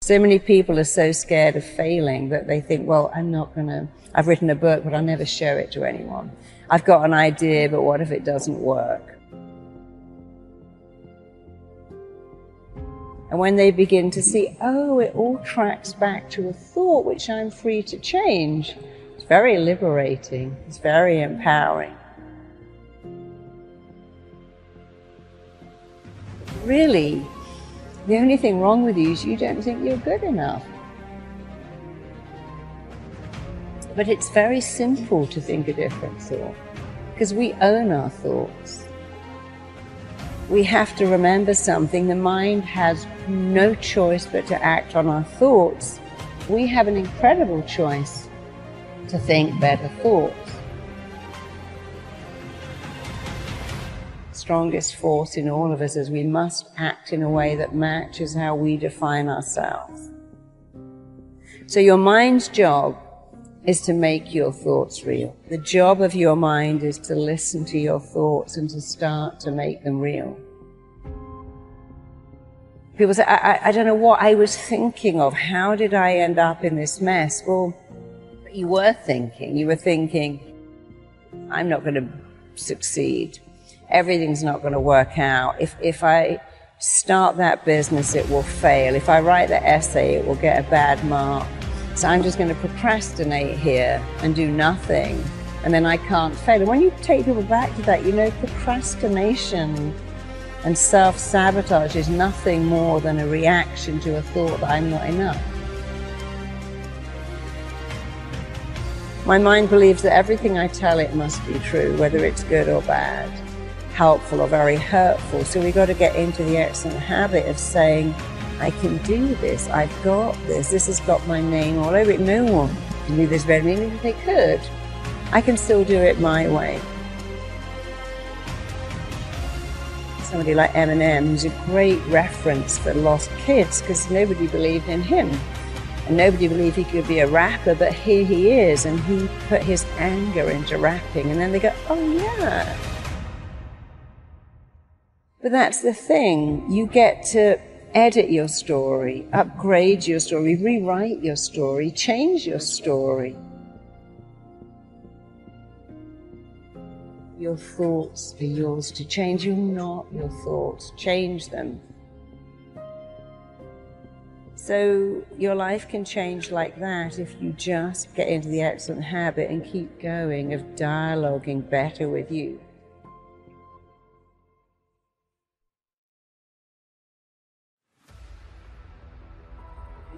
So many people are so scared of failing that they think, well, I've written a book, but I'll never show it to anyone. I've got an idea, but what if it doesn't work? And when they begin to see, oh, it all tracks back to a thought which I'm free to change, it's very liberating, it's very empowering. Really, the only thing wrong with you is you don't think you're good enough. But it's very simple to think a different thought, because we own our thoughts. We have to remember something. The mind has no choice but to act on our thoughts. We have an incredible choice to think better thoughts. Strongest force in all of us is we must act in a way that matches how we define ourselves. So your mind's job is to make your thoughts real. The job of your mind is to listen to your thoughts and to start to make them real. People say, I don't know what I was thinking of. How did I end up in this mess? Well, you were thinking, I'm not going to succeed. Everything's not going to work out. If I start that business, it will fail. If I write the essay, it will get a bad mark. So I'm just going to procrastinate here and do nothing, and then I can't fail. And when you take people back to that, you know, procrastination and self-sabotage is nothing more than a reaction to a thought that I'm not enough. My mind believes that everything I tell it must be true, whether it's good or bad, helpful or very hurtful. So we've got to get into the excellent habit of saying, I can do this, I've got this, this has got my name all over it. No one can do this better than me. If they could, I can still do it my way. Somebody like Eminem, who's a great reference for lost kids, because nobody believed in him. And nobody believed he could be a rapper, but here he is, and he put his anger into rapping, and then they go, oh yeah. But that's the thing, you get to edit your story, upgrade your story, rewrite your story, change your story. Your thoughts are yours to change. You're not your thoughts. Change them. So your life can change like that if you just get into the excellent habit and keep going of dialoguing better with you.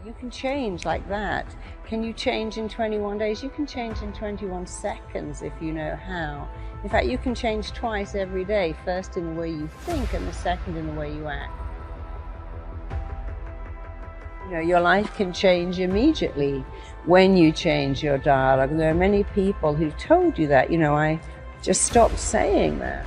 You can change like that. Can you change in 21 days? You can change in 21 seconds if you know how. In fact, you can change twice every day, first in the way you think and the second in the way you act. You know, your life can change immediately when you change your dialogue. There are many people who've told you that. You know, I just stopped saying that.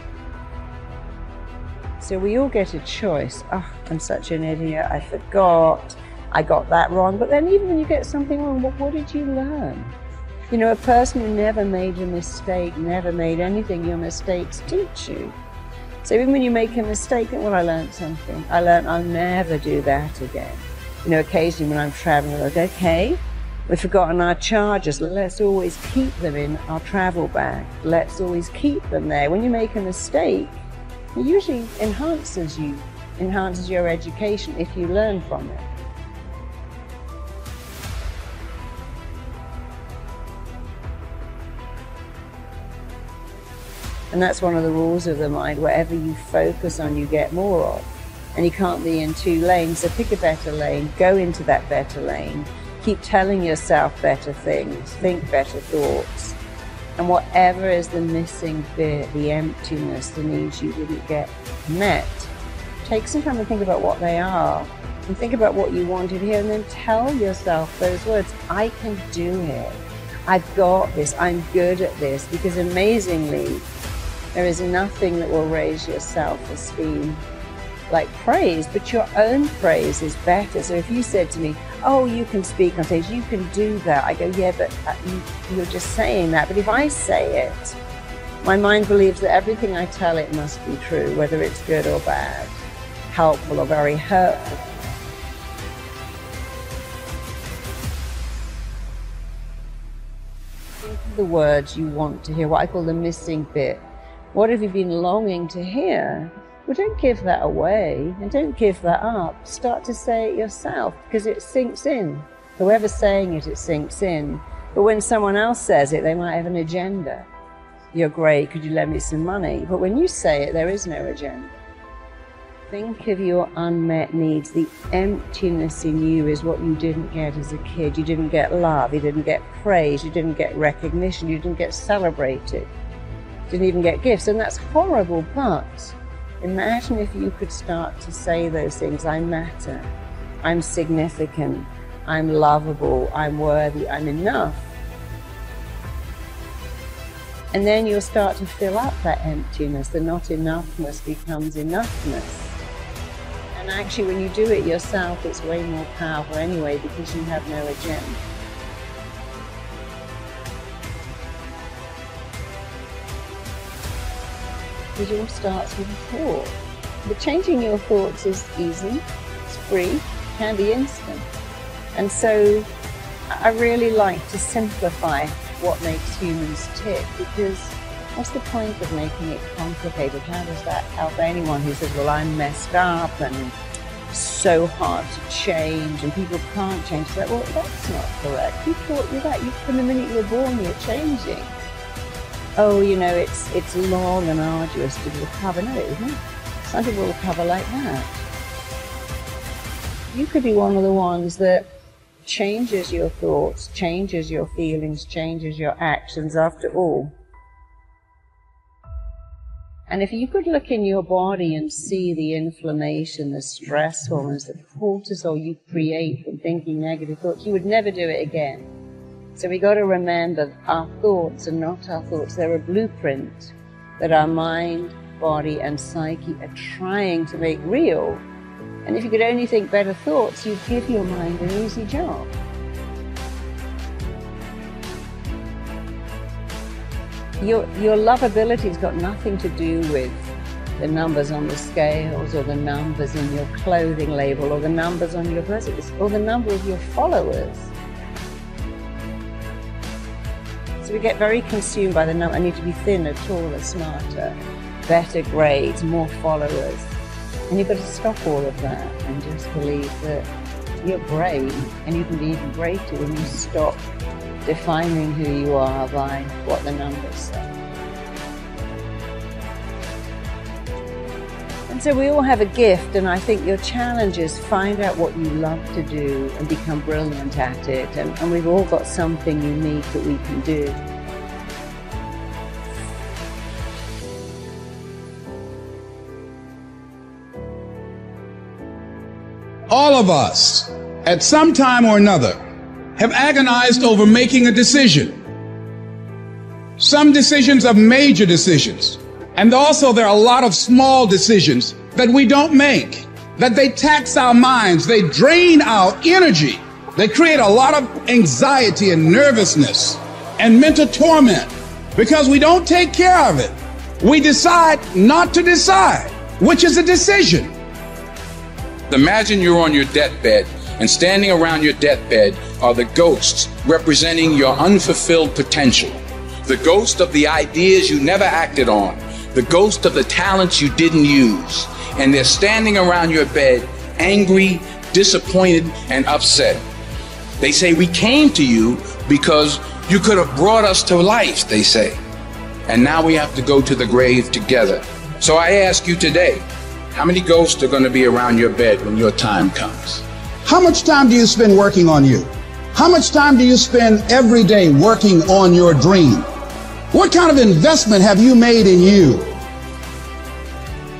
So we all get a choice. Oh, I'm such an idiot, I forgot. I got that wrong. But then even when you get something wrong, what did you learn? You know, a person who never made a mistake, never made anything, your mistakes teach you. So even when you make a mistake, well, I learned something. I learned I'll never do that again. You know, occasionally when I'm traveling, I go, okay, we've forgotten our chargers. Let's always keep them in our travel bag. Let's always keep them there. When you make a mistake, it usually enhances your education if you learn from it. And that's one of the rules of the mind. Whatever you focus on, you get more of. And you can't be in two lanes, so pick a better lane, go into that better lane, keep telling yourself better things, think better thoughts. And whatever is the missing bit, the emptiness, the needs you didn't get met, take some time to think about what they are, and think about what you wanted here, and then tell yourself those words. I can do it. I've got this. I'm good at this. Because amazingly, there is nothing that will raise your self-esteem like praise, but your own praise is better. So if you said to me, oh, you can speak on stage, you can do that. I go, yeah, but you're just saying that. But if I say it, my mind believes that everything I tell it must be true, whether it's good or bad, helpful or very hurtful. are the words you want to hear? What I call the missing bit. What have you been longing to hear? Well, don't give that away and don't give that up. Start to say it yourself because it sinks in. Whoever's saying it, it sinks in. But when someone else says it, they might have an agenda. You're great, could you lend me some money? But when you say it, there is no agenda. Think of your unmet needs. The emptiness in you is what you didn't get as a kid. You didn't get love, you didn't get praise, you didn't get recognition, you didn't get celebrated, you didn't even get gifts. And that's horrible, but imagine if you could start to say those things. I matter, I'm significant, I'm lovable, I'm worthy, I'm enough. And then you'll start to fill up that emptiness. The not enoughness becomes enoughness. And actually, when you do it yourself, it's way more powerful anyway because you have no agenda. It all starts with a thought. But changing your thoughts is easy, it's free, can be instant. And so I really like to simplify what makes humans tick, because what's the point of making it complicated? How does that help anyone who says, well, I'm messed up and so hard to change and people can't change? It's like, well, that's not correct. Who taught you that? From the minute you were born, you're changing. Oh, you know, it's long and arduous to recover. No, it isn't. Some people recover like that. You could be one of the ones that changes your thoughts, changes your feelings, changes your actions after all. And if you could look in your body and see the inflammation, the stress hormones, the cortisol you create from thinking negative thoughts, you would never do it again. So we got to remember our thoughts are not our thoughts. They're a blueprint that our mind, body, and psyche are trying to make real. And if you could only think better thoughts, you'd give your mind an easy job. Your lovability's got nothing to do with the numbers on the scales or the numbers in your clothing label or the numbers on your purses or the number of your followers. So we get very consumed by the number. I need to be thinner, taller, smarter, better grades, more followers. And you've got to stop all of that and just believe that you're great, and you can be even greater when you stop defining who you are by what the numbers say. And so we all have a gift, and I think your challenge is find out what you love to do and become brilliant at it. And we've all got something unique that we can do. All of us, at some time or another, have agonized over making a decision. Some decisions are major decisions. And also there are a lot of small decisions that we don't make, that they tax our minds, they drain our energy, they create a lot of anxiety and nervousness and mental torment because we don't take care of it. We decide not to decide, which is a decision. Imagine you're on your deathbed, and standing around your deathbed are the ghosts representing your unfulfilled potential. The ghost of the ideas you never acted on, the ghost of the talents you didn't use. And they're standing around your bed, angry, disappointed, and upset. They say, we came to you because you could have brought us to life, they say. And now we have to go to the grave together. So I ask you today, how many ghosts are going to be around your bed when your time comes? How much time do you spend working on you? How much time do you spend every day working on your dream? What kind of investment have you made in you?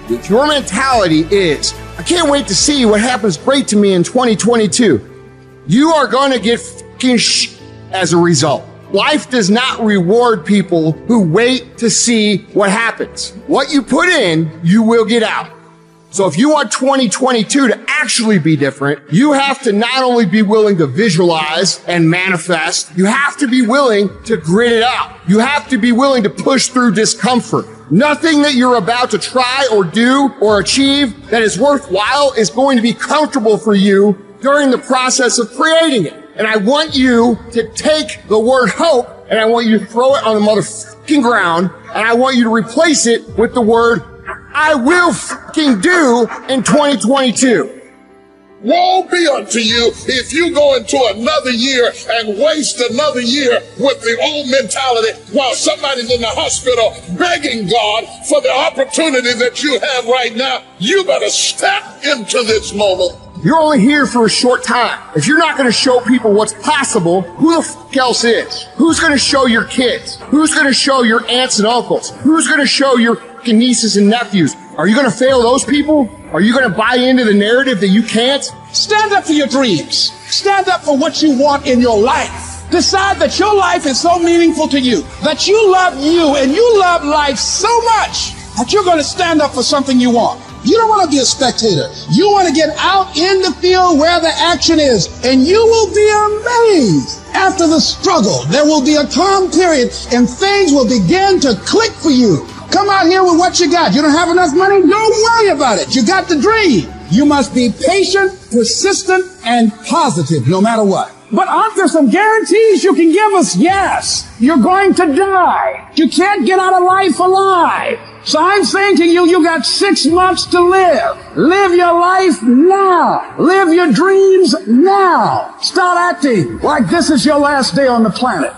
If your mentality is, I can't wait to see what happens great to me in 2022, you are going to get f***ing as a result. Life does not reward people who wait to see what happens. What you put in, you will get out. So if you want 2022 to actually be different, you have to not only be willing to visualize and manifest, you have to be willing to grit it out. You have to be willing to push through discomfort. Nothing that you're about to try or do or achieve that is worthwhile is going to be comfortable for you during the process of creating it. And I want you to take the word hope and I want you to throw it on the motherfucking ground, and I want you to replace it with the word, I will fucking do in 2022. Woe be unto you if you go into another year and waste another year with the old mentality while somebody's in the hospital begging God for the opportunity that you have right now. You better step into this moment. You're only here for a short time. If you're not going to show people what's possible, who the fuck else is? Who's going to show your kids? Who's going to show your aunts and uncles? Who's going to show your nieces and nephews? Are you going to fail those people? Are you going to buy into the narrative that you can't? Stand up for your dreams. Stand up for what you want in your life. Decide that your life is so meaningful to you, that you love you and you love life so much that you're going to stand up for something you want. You don't want to be a spectator. You want to get out in the field where the action is, and you will be amazed. After the struggle, there will be a calm period, and things will begin to click for you. Come out here with what you got. You don't have enough money? Don't worry about it. You got the dream. You must be patient, persistent, and positive no matter what. But aren't there some guarantees you can give us? Yes. You're going to die. You can't get out of life alive. So I'm saying to you, you got 6 months to live. Live your life now. Live your dreams now. Start acting like this is your last day on the planet.